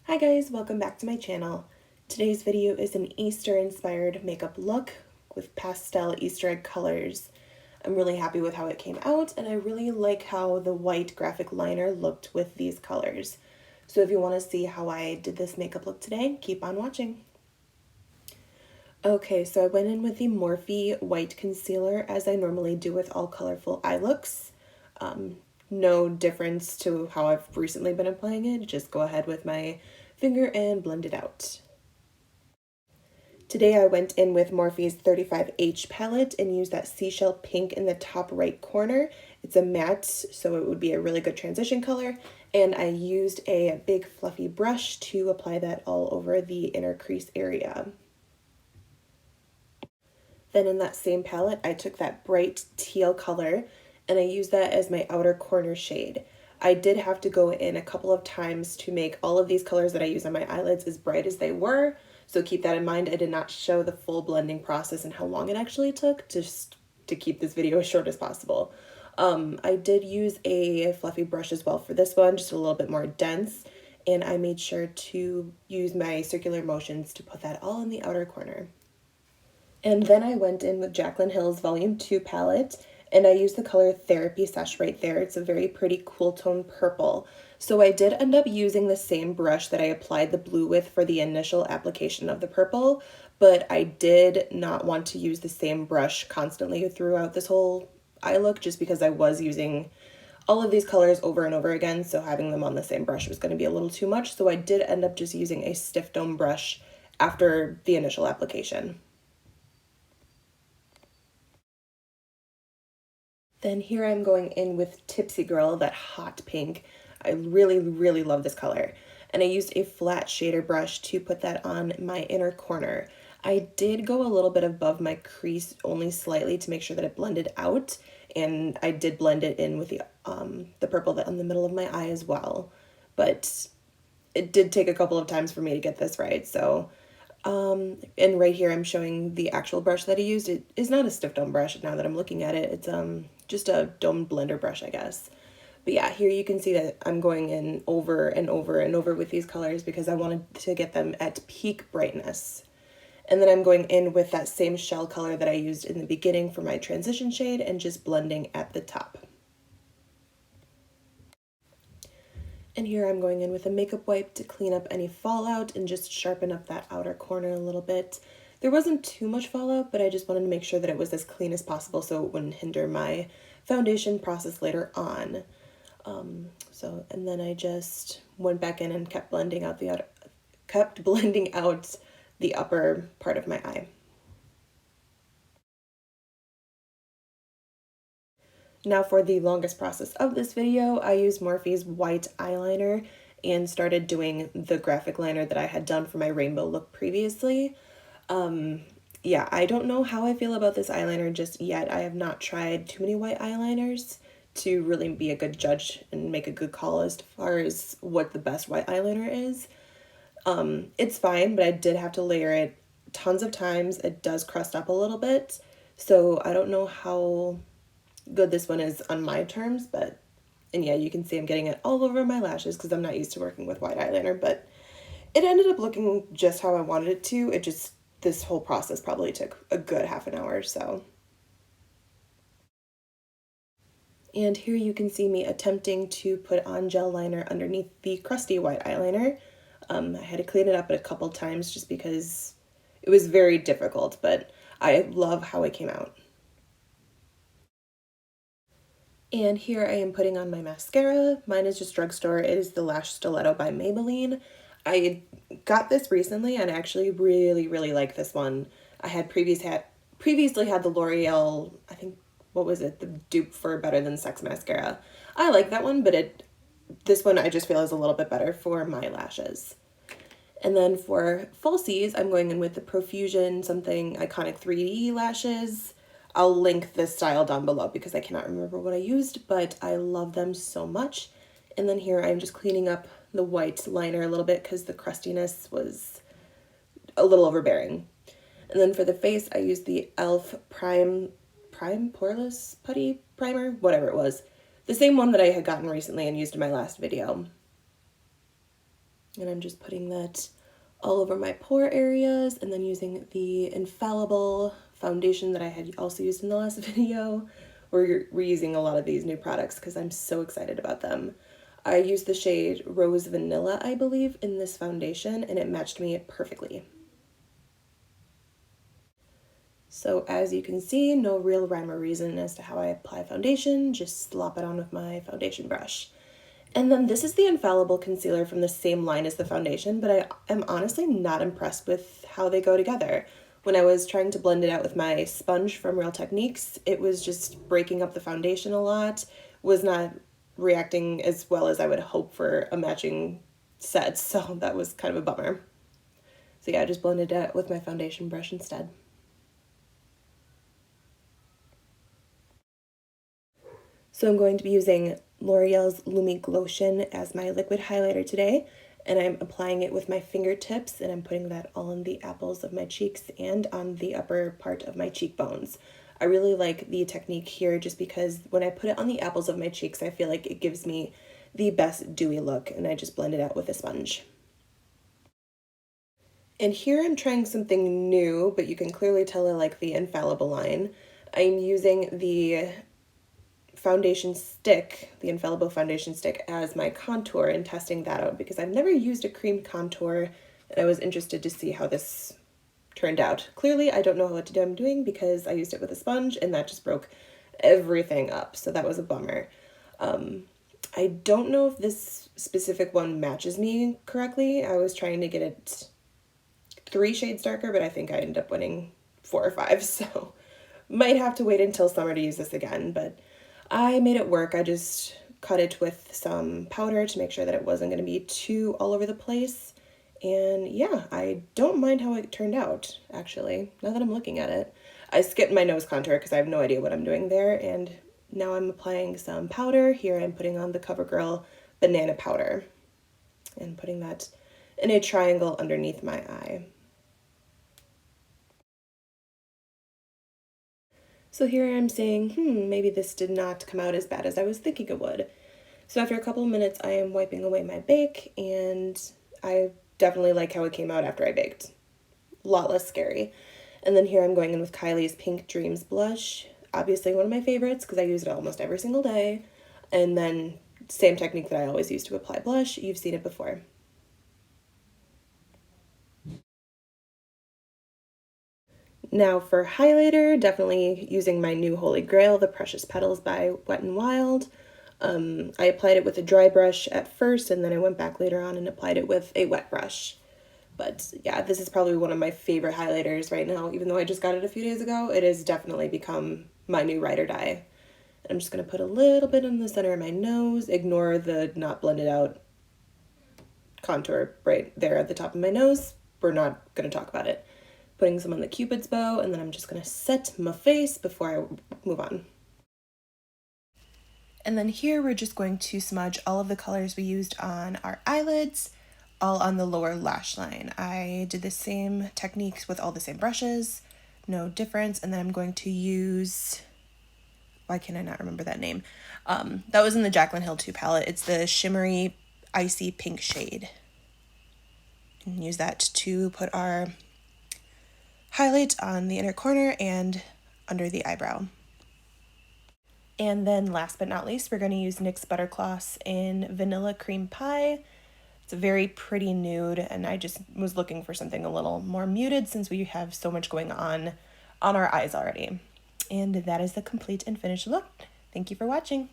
Hi guys, welcome back to my channel. Today's video is an Easter inspired makeup look with pastel Easter egg colors. I'm really happy with how it came out and I really like how the white graphic liner looked with these colors. So if you want to see how I did this makeup look today, keep on watching. Okay, so I went in with the Morphe white concealer as I normally do with all colorful eye looks. No difference to how I've recently been applying it, just go ahead with my finger and blend it out. Today I went in with Morphe's 35H palette and used that seashell pink in the top right corner. It's a matte, so it would be a really good transition color, and I used a big fluffy brush to apply that all over the inner crease area. Then in that same palette, I took that bright teal color and I used that as my outer corner shade. I did have to go in a couple of times to make all of these colors that I use on my eyelids as bright as they were. So keep that in mind. I did not show the full blending process and how long it actually took, just to keep this video as short as possible. I did use a fluffy brush as well for this one, just a little bit more dense. And I made sure to use my circular motions to put that all in the outer corner. And then I went in with Jaclyn Hill's Volume 2 palette, and I used the color Therapy Sesh right there. It's a very pretty cool tone purple. So I did end up using the same brush that I applied the blue with for the initial application of the purple, but I did not want to use the same brush constantly throughout this whole eye look just because I was using all of these colors over and over again, so having them on the same brush was going to be a little too much. So I did end up just using a stiff dome brush after the initial application. Then here I'm going in with Tipsy Girl, that hot pink. I really love this color. And I used a flat shader brush to put that on my inner corner. I did go a little bit above my crease, only slightly, to make sure that it blended out. And I did blend it in with the purple that on the middle of my eye as well. But it did take a couple of times for me to get this right, so and right here I'm showing the actual brush that I used. It is not a stiff dome brush now that I'm looking at it. It's just a dome blender brush, I guess. But yeah, here you can see that I'm going in over and over and over with these colors because I wanted to get them at peak brightness. And then I'm going in with that same shell color that I used in the beginning for my transition shade and just blending at the top. And here I'm going in with a makeup wipe to clean up any fallout and just sharpen up that outer corner a little bit. There wasn't too much fallout, but I just wanted to make sure that it was as clean as possible so it wouldn't hinder my foundation process later on. And then I just went back in and kept blending out the upper part of my eye. Now for the longest process of this video, I used Morphe's white eyeliner and started doing the graphic liner that I had done for my rainbow look previously. Yeah, I don't know how I feel about this eyeliner just yet. I have not tried too many white eyeliners to really be a good judge and make a good call as far as what the best white eyeliner is. It's fine, but I did have to layer it tons of times. It does crust up a little bit, so I don't know how good this one is on my terms, and yeah, you can see I'm getting it all over my lashes because I'm not used to working with white eyeliner, but it ended up looking just how I wanted it to. This whole process probably took a good half an hour or so. And here you can see me attempting to put on gel liner underneath the crusty white eyeliner. I had to clean it up a couple times just because it was very difficult, but I love how it came out. And here I am putting on my mascara. Mine is just drugstore. It is the Lash Stiletto by Maybelline. I got this recently and I actually really like this one. I had previously had the L'Oreal, I think, what was it? The dupe for Better Than Sex mascara. I like that one, but this one I just feel is a little bit better for my lashes. And then for falsies, I'm going in with the Profusion something Iconic 3D lashes. I'll link this style down below because I cannot remember what I used, but I love them so much. And then here I'm just cleaning up the white liner a little bit because the crustiness was a little overbearing. And then for the face, I used the e.l.f. Prime Poreless Putty Primer, whatever it was. The same one that I had gotten recently and used in my last video. And I'm just putting that all over my pore areas, and then using the Infallible foundation that I had also used in the last video. We're reusing a lot of these new products because I'm so excited about them. I used the shade Rose Vanilla, I believe, in this foundation, and it matched me perfectly. So as you can see, no real rhyme or reason as to how I apply foundation, just slop it on with my foundation brush. And then this is the Infallible concealer from the same line as the foundation, but I am honestly not impressed with how they go together. When I was trying to blend it out with my sponge from Real Techniques, it was just breaking up the foundation a lot, was not reacting as well as I would hope for a matching set, so that was kind of a bummer. So yeah, I just blended it with my foundation brush instead. So I'm going to be using L'Oreal's Lumi Glotion as my liquid highlighter today, and I'm applying it with my fingertips, and I'm putting that all in the apples of my cheeks and on the upper part of my cheekbones. I really like the technique here just because when I put it on the apples of my cheeks, I feel like it gives me the best dewy look, and I just blend it out with a sponge. And here I'm trying something new, but you can clearly tell I like the Infallible line. I'm using the foundation stick, the Infallible foundation stick, as my contour and testing that out because I've never used a cream contour and I was interested to see how this turned out. Clearly, I don't know what I'm doing because I used it with a sponge and that just broke everything up, so that was a bummer. I don't know if this specific one matches me correctly. I was trying to get it 3 shades darker, but I think I ended up winning 4 or 5, so might have to wait until summer to use this again, but I made it work. I just cut it with some powder to make sure that it wasn't going to be too all over the place. And yeah, I don't mind how it turned out, actually, now that I'm looking at it. I skipped my nose contour because I have no idea what I'm doing there, and now I'm applying some powder. Here I'm putting on the CoverGirl Banana Powder and putting that in a triangle underneath my eye. So here I'm saying, maybe this did not come out as bad as I was thinking it would. So after a couple of minutes, I am wiping away my bake, and I definitely like how it came out after I baked. A lot less scary. And then here I'm going in with Kylie's Pink Dreams blush. Obviously one of my favorites because I use it almost every single day. And then same technique that I always use to apply blush. You've seen it before. Now for highlighter, definitely using my new Holy Grail, the Precious Petals by Wet n Wild. I applied it with a dry brush at first, and then I went back later on and applied it with a wet brush. But yeah, this is probably one of my favorite highlighters right now. Even though I just got it a few days ago, it has definitely become my new ride or die. And I'm just going to put a little bit in the center of my nose. Ignore the not blended out contour right there at the top of my nose. We're not going to talk about it. Putting some on the Cupid's bow, and then I'm just going to set my face before I move on. And then here we're just going to smudge all of the colors we used on our eyelids, all on the lower lash line. I did the same techniques with all the same brushes, no difference. And then I'm going to use, why can I not remember that name? That was in the Jaclyn Hill 2 palette. It's the shimmery icy pink shade. And use that to put our highlight on the inner corner and under the eyebrow. And then last but not least, we're going to use NYX Buttercloss in Vanilla Cream Pie. It's a very pretty nude, and I just was looking for something a little more muted since we have so much going on our eyes already. And that is the complete and finished look. Thank you for watching.